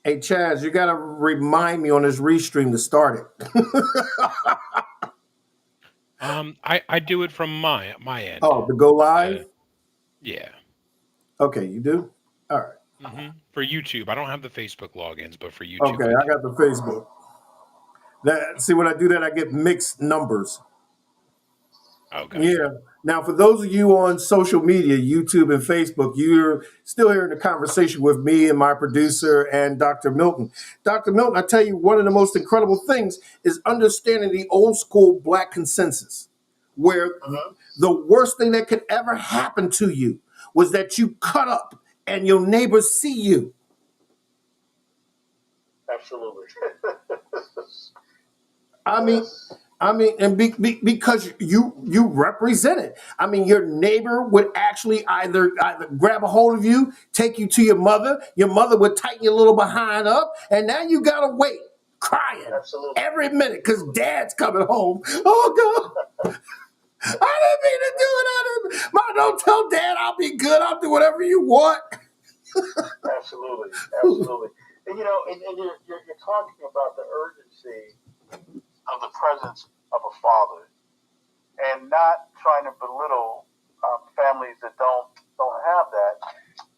Hey, Chaz, you got to remind me on this restream to start it. I do it from my end. Oh, to go live? Yeah. Okay, you do? All right. For YouTube, I don't have the Facebook logins, but for YouTube, Okay, I I do. got the Facebook. See, when I do that, I get mixed numbers. Okay. Yeah. Now, for those of you on social media, YouTube and Facebook, you're still hearing the conversation with me and my producer and Dr. Milton. Dr. Milton, I tell you, one of the most incredible things is understanding the old school Black consensus, where the worst thing that could ever happen to you was that you cut up and your neighbors see you. Absolutely. I mean, Yes. and because you represent it. I mean, your neighbor would actually either grab a hold of you, take you to your mother. Your mother would tighten your little behind up, and now you gotta wait, crying Absolutely. every minute because dad's coming home. Oh God, I didn't mean to do it. Mom, don't tell dad I'll be good. I'll do whatever you want. Absolutely. Absolutely. And you're talking about the urgency of the presence of a father, and not trying to belittle families that don't have that.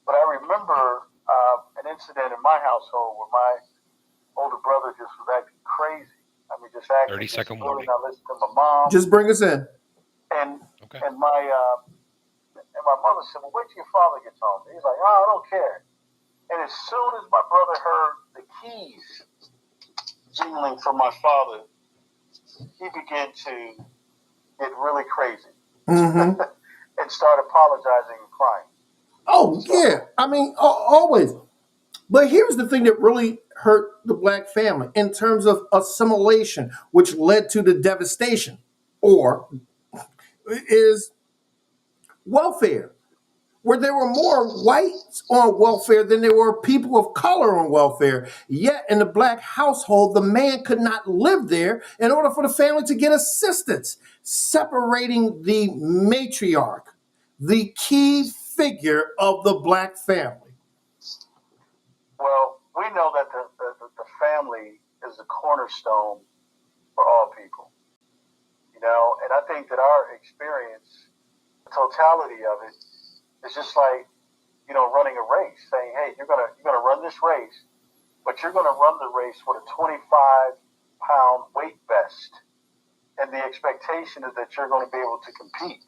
But I remember an incident in my household where my older brother just was acting crazy. I mean, just acting 30-second really warning. not listening to my mom. Just bring us in. And Okay. and my mother said, "Well, wait till your father gets home." He's like, "Oh, I don't care." And as soon as my brother heard the keys jingling from my father, he began to get really crazy Mm-hmm. and start apologizing and crying. Oh yeah, I mean always. But here's the thing that really hurt the Black family in terms of assimilation, which led to the devastation, or is welfare, where there were more whites on welfare than there were people of color on welfare. Yet in the Black household, the man could not live there in order for the family to get assistance, separating the matriarch, the key figure of the Black family. Well, we know that the family is the cornerstone for all people, and I think that our experience, the totality of it, is just like, running a race, saying, hey, you're gonna run this race, but you're gonna run the race with a 25-pound weight vest. And the expectation is that you're going to be able to compete.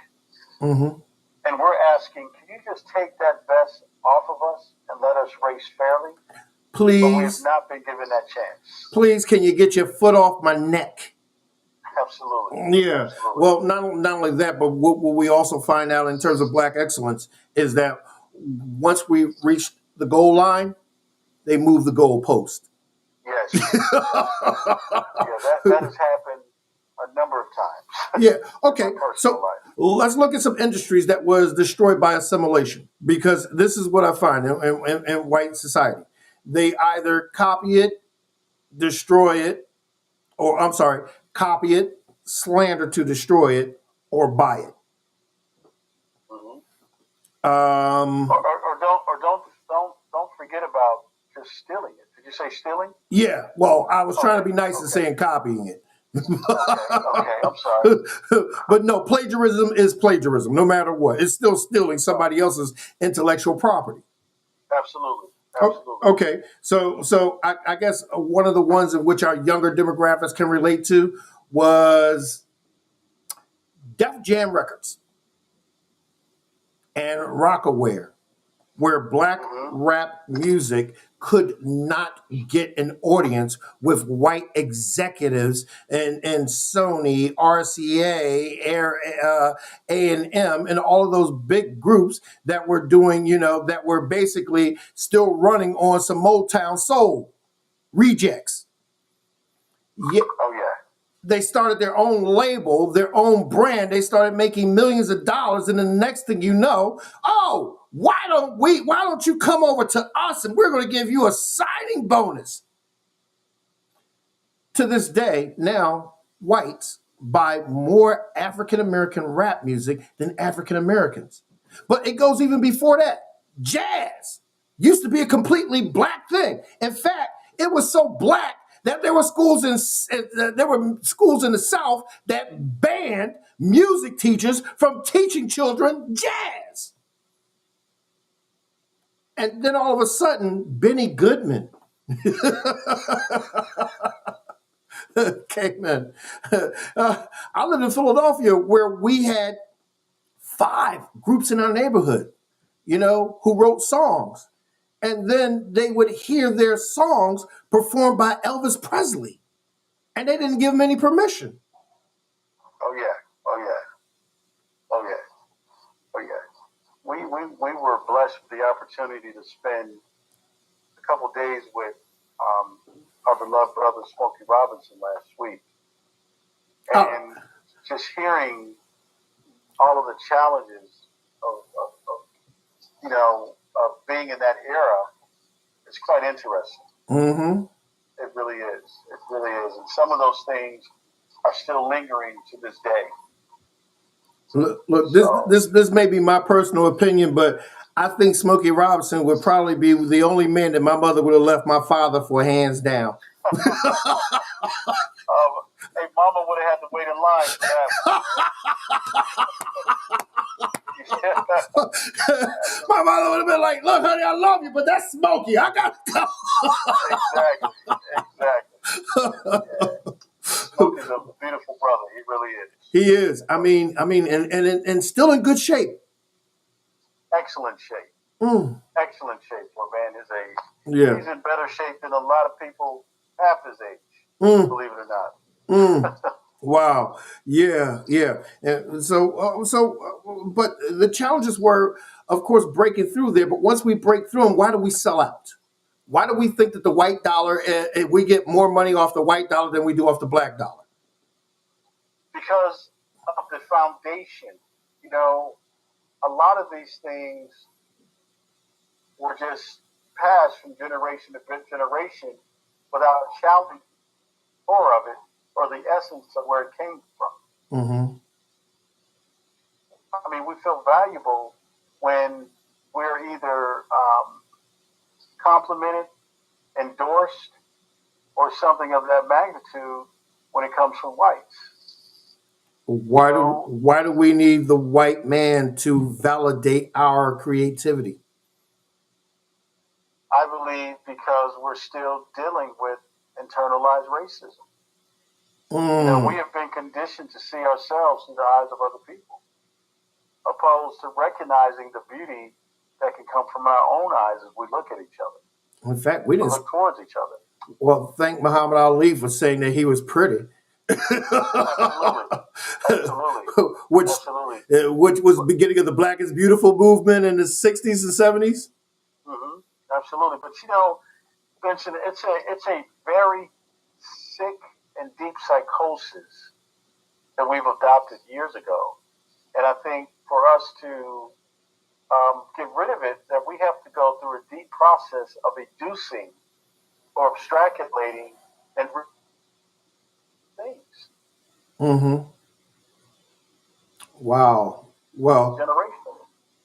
Mm-hmm. And we're asking, can you just take that vest off of us and let us race fairly? Please. But we have not been given that chance. Please, can you get your foot off my neck? Absolutely. Yeah. Absolutely. Well, not only that, but what we also find out in terms of Black excellence is that once we reach the goal line, they move the goal post. Yes. that has happened a number of times. Yeah. Okay. So let's look at some industries that was destroyed by assimilation, because this is what I find in white society. They either copy it, destroy it, or I'm sorry, copy it, slander to destroy it, or buy it. Mm-hmm. Or don't forget about just stealing it. Did you say stealing? Yeah. Well, I was trying to be nice and saying copying it. Okay, I'm sorry. But no, plagiarism is plagiarism, no matter what. It's still stealing somebody else's intellectual property. Absolutely. Okay, so I guess one of the ones in which our younger demographics can relate to was Def Jam Records and Rockaware, where Black rap music could not get an audience with white executives and Sony, RCA, A&M, and all of those big groups that were doing, that were basically still running on some Motown soul rejects. Yeah. Oh, yeah. They started their own label, their own brand. They started making millions of dollars, and the next thing you know, why don't you come over to us and we're going to give you a signing bonus? To this day, now whites buy more African American rap music than African Americans. But it goes even before that. Jazz. used to be a completely black thing. In fact, it was so black that there were schools in the South that banned music teachers from teaching children jazz. And then all of a sudden, Benny Goodman came in. I lived in Philadelphia where we had 5 groups in our neighborhood, who wrote songs. And then they would hear their songs performed by Elvis Presley. And they didn't give him any permission. Oh, yeah. Oh, yeah. Oh, yeah. Oh, yeah. We were blessed with the opportunity to spend a couple days with our beloved brother Smokey Robinson last week. And just hearing all of the challenges of being in that era is quite interesting. Mm-hmm. It really is. It really is. And some of those things are still lingering to this day. Look, this may be my personal opinion, but I think Smokey Robinson would probably be the only man that my mother would have left my father for, hands down. Hey, Mama would have had to wait in line for that. My mother would have been like, "Look, honey, I love you, but that's Smokey. I got to go." Exactly. Yeah. Smokey's a beautiful brother. He really is. He is. I mean, and still in good shape. Excellent shape. Excellent shape for a man his age. Yeah. He's in better shape than a lot of people half his age. Believe it or not. Wow. Yeah. And but the challenges were, of course, breaking through there. But once we break through them, why do we sell out? Why do we think that the white dollar, we get more money off the white dollar than we do off the black dollar? Because of the foundation. A lot of these things were just passed from generation to generation without a challenge core of it or the essence of where it came from. Mm-hmm. I mean, we feel valuable when we're either complimented, endorsed, or something of that magnitude when it comes from whites. Why do we need the white man to validate our creativity? I believe because we're still dealing with internalized racism. We have been conditioned to see ourselves through the eyes of other people, opposed to recognizing the beauty that can come from our own eyes as we look at each other. In fact, we didn't look towards each other. Well, thank Muhammad Ali for saying that he was pretty. Absolutely. Which was the beginning of the Black is Beautiful movement in the 60s and 70s. Mm-hmm. Absolutely. But Vincent, it's a very sick and deep psychosis that we've adopted years ago. And I think for us to get rid of it, that we have to go through a deep process of reducing or abstracting and things. Mm-hmm. Wow. Well,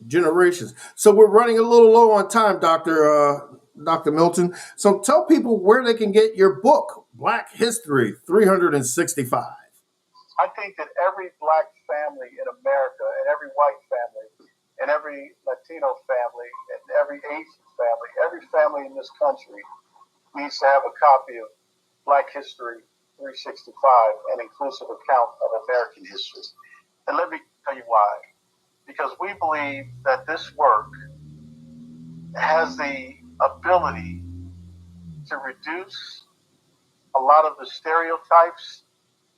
generations. So we're running a little low on time, Dr. Milton. So tell people where they can get your book, Black History 365. I think that every Black family in America and every white family and every Latino family and every Asian family, every family in this country needs to have a copy of Black History 365, an inclusive account of American history. And let me tell you why. Because we believe that this work has the ability to reduce a lot of the stereotypes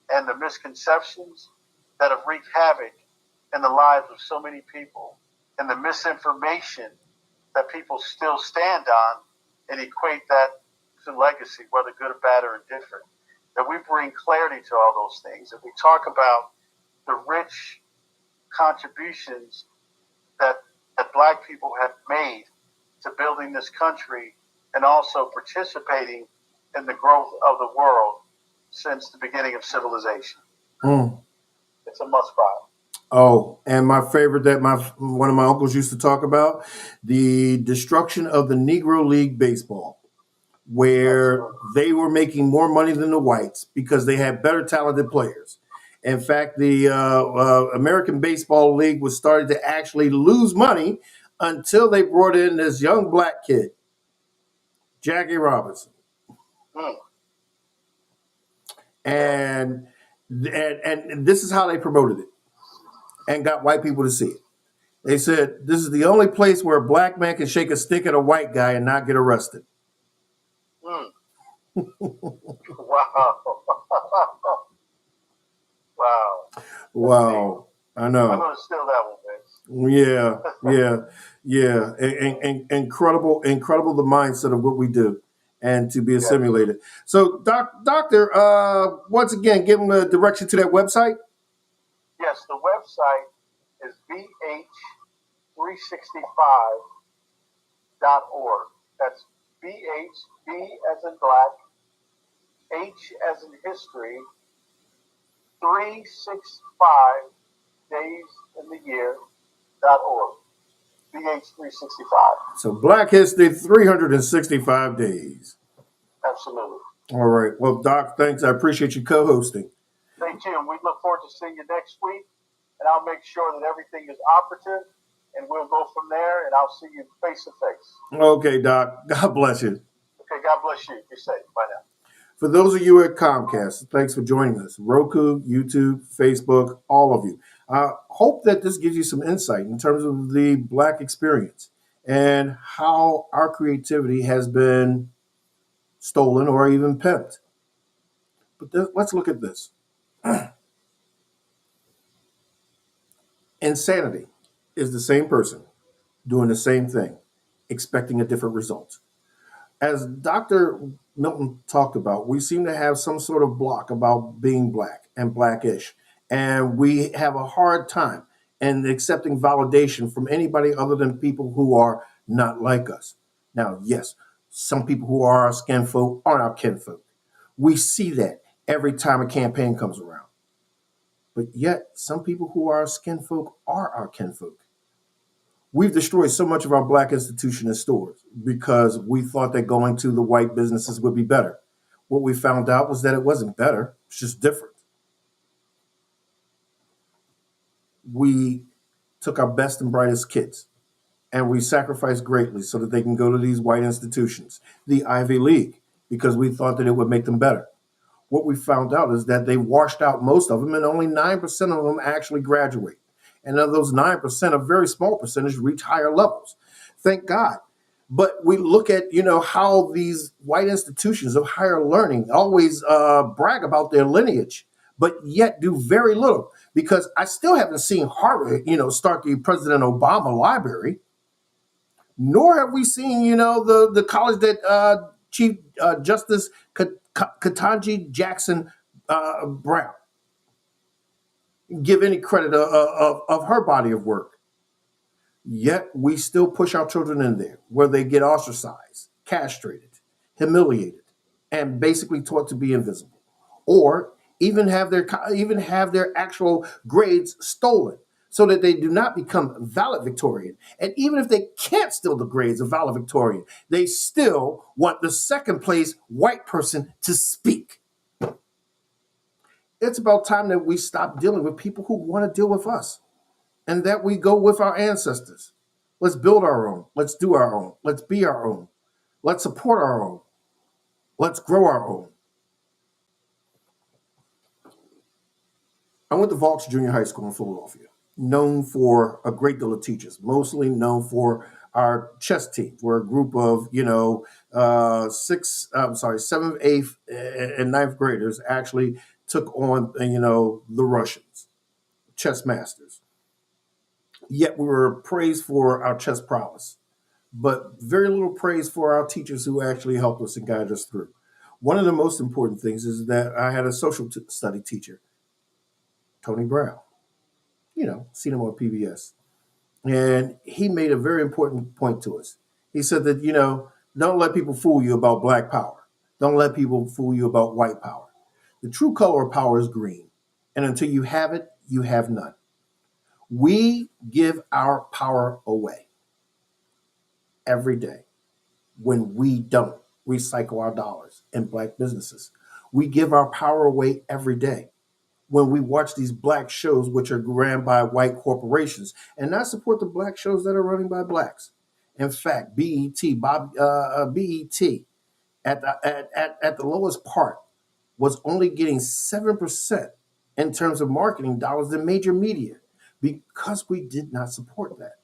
and the misconceptions that have wreaked havoc in the lives of so many people, and the misinformation that people still stand on and equate that to legacy, whether good or bad or indifferent. That we bring clarity to all those things, that we talk about the rich contributions that Black people have made to building this country and also participating in the growth of the world since the beginning of civilization. It's a must buy. Oh, and my favorite that my one of my uncles used to talk about, the destruction of the Negro League baseball, where Absolutely. they were making more money than the whites because they had better talented players. In fact, the American Baseball League was starting to actually lose money until they brought in this young black kid, Jackie Robinson, Mm, yeah. and and this is how they promoted it and got white people to see it. They said this is the only place where a black man can shake a stick at a white guy and not get arrested. Mm. Wow. Wow. That's deep. Wow, I I'm know. going to steal that one, Vince. Yeah, yeah, yeah. Incredible, incredible the mindset of what we do and to be Yes. assimilated. So, doctor, once again, give them the direction to that website. Yes, the website is bh365.org. That's BH, B as in black, H as in history, 365 days in the year.org. BH365. So, Black History, 365 days. Absolutely. All right. Well, Doc, thanks. I appreciate you co-hosting. Thank you. And we look forward to seeing you next week. And I'll make sure that everything is operative. And we'll go from there. And I'll see you face to face. Okay, Doc. God bless you. Okay. God bless you. Be safe. Bye now. For those of you at Comcast, thanks for joining us. Roku, YouTube, Facebook, all of you. I hope that this gives you some insight in terms of the Black experience and how our creativity has been stolen or even pimped. But let's look at this. Insanity is the same person doing the same thing, expecting a different result. As Dr. Milton talked about, we seem to have some sort of block about being black and blackish. And we have a hard time in accepting validation from anybody other than people who are not like us. Now, yes, some people who are our skin folk aren't our kinfolk. We see that every time a campaign comes around. But yet, some people who are our skin folk are our kinfolk. We've destroyed so much of our black institution and stores because we thought that going to the white businesses would be better. What we found out was that it wasn't better, it's just different. We took our best and brightest kids and we sacrificed greatly so that they can go to these white institutions, the Ivy League, because we thought that it would make them better. What we found out is that they washed out most of them and only 9% of them actually graduate. And of those 9%, a very small percentage reach higher levels. Thank God. But we look at, how these white institutions of higher learning always brag about their lineage, but yet do very little. Because I still haven't seen Harvard, start the President Obama Library, nor have we seen, the college that Chief Justice Ketanji Jackson Brown give any credit of her body of work. Yet we still push our children in there where they get ostracized, castrated, humiliated, and basically taught to be invisible, or even have their actual grades stolen so that they do not become valedictorian. And even if they can't steal the grades of valedictorian, they still want the second place white person to speak. It's about time that we stop dealing with people who want to deal with us and that we go with our ancestors. Let's build our own. Let's do our own. Let's be our own. Let's support our own. Let's grow our own. I went to Vaults Junior High School in Philadelphia, known for a great deal of teachers, mostly known for our chess team. We're a group of, seventh, eighth, and ninth graders actually took on, the Russians, chess masters. Yet we were praised for our chess prowess, but very little praise for our teachers who actually helped us and guided us through. One of the most important things is that I had a social study teacher, Tony Brown, seen him on PBS. And he made a very important point to us. He said that, don't let people fool you about black power. Don't let people fool you about white power. The true color of power is green. And until you have it, you have none. We give our power away every day when we don't recycle our dollars in black businesses. We give our power away every day when we watch these black shows, which are ran by white corporations, and not support the black shows that are running by blacks. In fact, BET at the lowest part was only getting 7% in terms of marketing dollars than major media because we did not support that.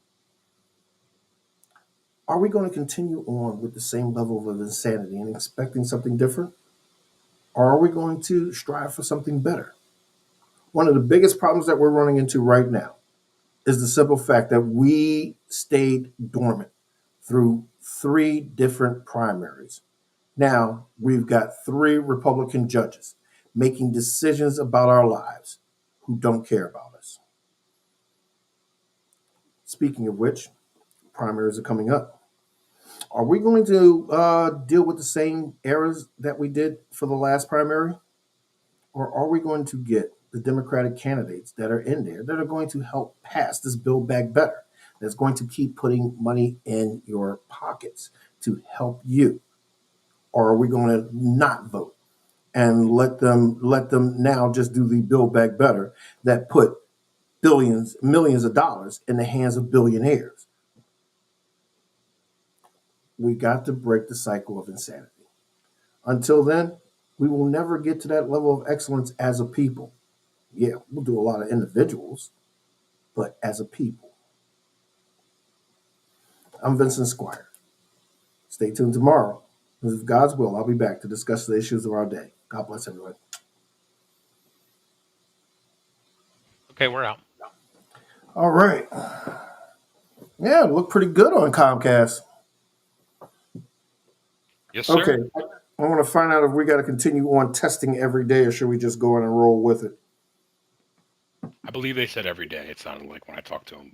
Are we going to continue on with the same level of insanity and expecting something different? Or are we going to strive for something better? One of the biggest problems that we're running into right now is the simple fact that we stayed dormant through 3 different primaries. Now we've got 3 Republican judges making decisions about our lives who don't care about us. Speaking of which, primaries are coming up. Are we going to deal with the same errors that we did for the last primary? Or are we going to get the Democratic candidates that are in there that are going to help pass this Build Back Better, that's going to keep putting money in your pockets to help you? Or are we going to not vote and let them now just do the Build Back Better that put billions, millions of dollars in the hands of billionaires? We got to break the cycle of insanity. Until then, we will never get to that level of excellence as a people. Yeah, we'll do a lot of individuals, but as a people. I'm Vincent Squire. Stay tuned tomorrow. With God's will, I'll be back to discuss the issues of our day. God bless everyone. Okay, we're out. All right. Yeah, it looked pretty good on Comcast. Yes, Okay. sir. I want to find out if we got to continue on testing every day or should we just go in and roll with it? I believe they said every day. It sounded like when I talked to them.